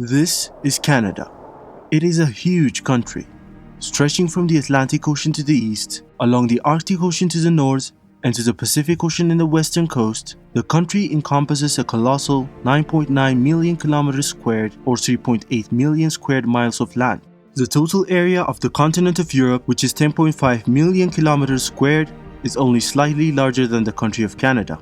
This is Canada. It is a huge country, stretching from the Atlantic Ocean to the east, along the Arctic Ocean to the north, and to the Pacific Ocean in the western coast. The country encompasses a colossal 9.9 million kilometers squared or 3.8 million square miles of land. The total area of the continent of Europe, which is 10.5 million kilometers squared, is only slightly larger than the country of Canada.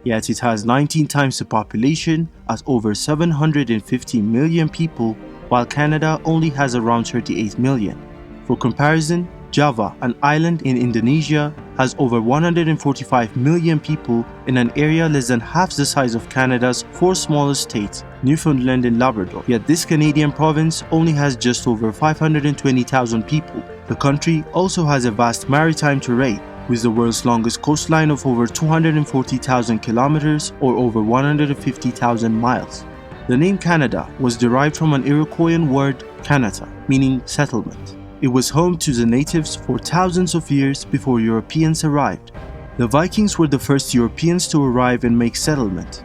Yet it has 19 times the population at over 750 million people, while Canada only has around 38 million. For comparison, Java, an island in Indonesia, has over 145 million people in an area less than half the size of Canada's four smallest states, Newfoundland and Labrador. Yet this Canadian province only has just over 520,000 people. The country also has a vast maritime terrain, with the world's longest coastline of over 240,000 kilometers or over 150,000 miles. The name Canada was derived from an Iroquoian word Kanata, meaning settlement. It was home to the natives for thousands of years before Europeans arrived. The Vikings were the first Europeans to arrive and make settlement,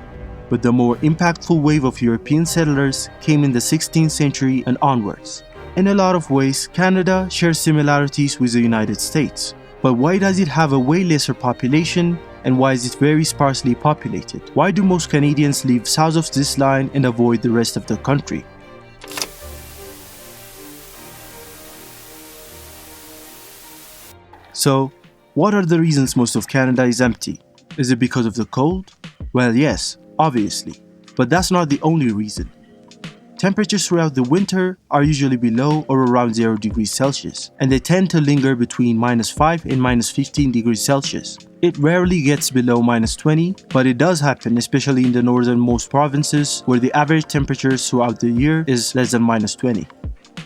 but the more impactful wave of European settlers came in the 16th century and onwards. In a lot of ways, Canada shares similarities with the United States. But why does it have a way lesser population, and why is it very sparsely populated? Why do most Canadians live south of this line and avoid the rest of the country? So, what are the reasons most of Canada is empty? Is it because of the cold? Well, yes, obviously, but that's not the only reason. Temperatures throughout the winter are usually below or around 0 degrees Celsius, and they tend to linger between -5 and -15 degrees Celsius. It rarely gets below -20, but it does happen, especially in the northernmost provinces where the average temperatures throughout the year is less than -20.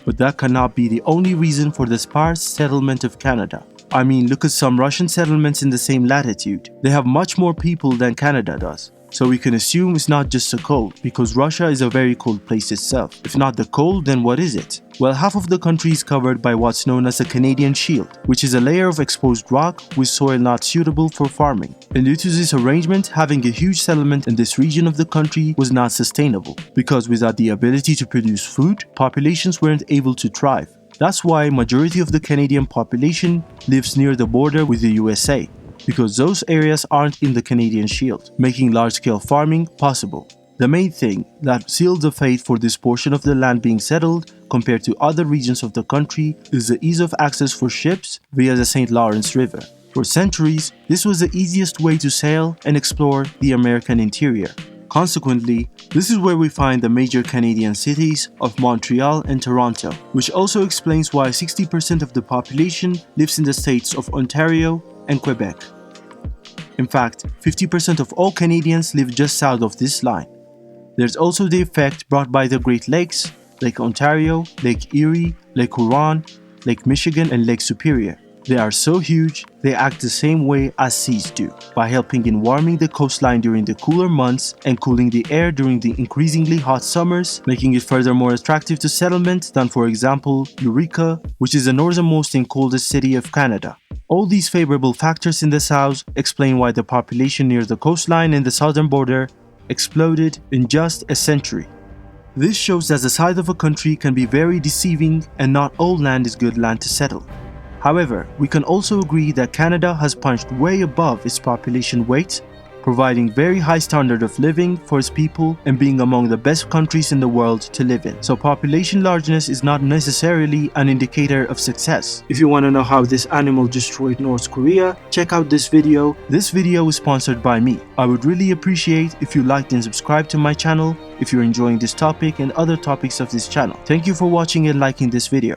But that cannot be the only reason for the sparse settlement of Canada. I mean, look at some Russian settlements in the same latitude. They have much more people than Canada does. So we can assume it's not just the cold, because Russia is a very cold place itself. If not the cold, then what is it? Well, half of the country is covered by what's known as the Canadian Shield, which is a layer of exposed rock with soil not suitable for farming. And due to this arrangement, having a huge settlement in this region of the country was not sustainable, because without the ability to produce food, populations weren't able to thrive. That's why majority of the Canadian population lives near the border with the USA, because those areas aren't in the Canadian Shield, making large-scale farming possible. The main thing that sealed the fate for this portion of the land being settled compared to other regions of the country is the ease of access for ships via the St. Lawrence River. For centuries, this was the easiest way to sail and explore the American interior. Consequently, this is where we find the major Canadian cities of Montreal and Toronto, which also explains why 60% of the population lives in the states of Ontario and Quebec. In fact, 50% of all Canadians live just south of this line. There's also the effect brought by the Great Lakes, Lake Ontario, Lake Erie, Lake Huron, Lake Michigan, and Lake Superior. They are so huge, they act the same way as seas do, by helping in warming the coastline during the cooler months and cooling the air during the increasingly hot summers, making it further more attractive to settlement than, for example, Eureka, which is the northernmost and coldest city of Canada. All these favorable factors in the south explain why the population near the coastline and the southern border exploded in just a century. This shows that the size of a country can be very deceiving, and not all land is good land to settle. However, we can also agree that Canada has punched way above its population weight, providing very high standard of living for its people and being among the best countries in the world to live in. So population largeness is not necessarily an indicator of success. If you want to know how this animal destroyed North Korea, check out this video. This video is sponsored by me. I would really appreciate if you liked and subscribed to my channel if you're enjoying this topic and other topics of this channel. Thank you for watching and liking this video.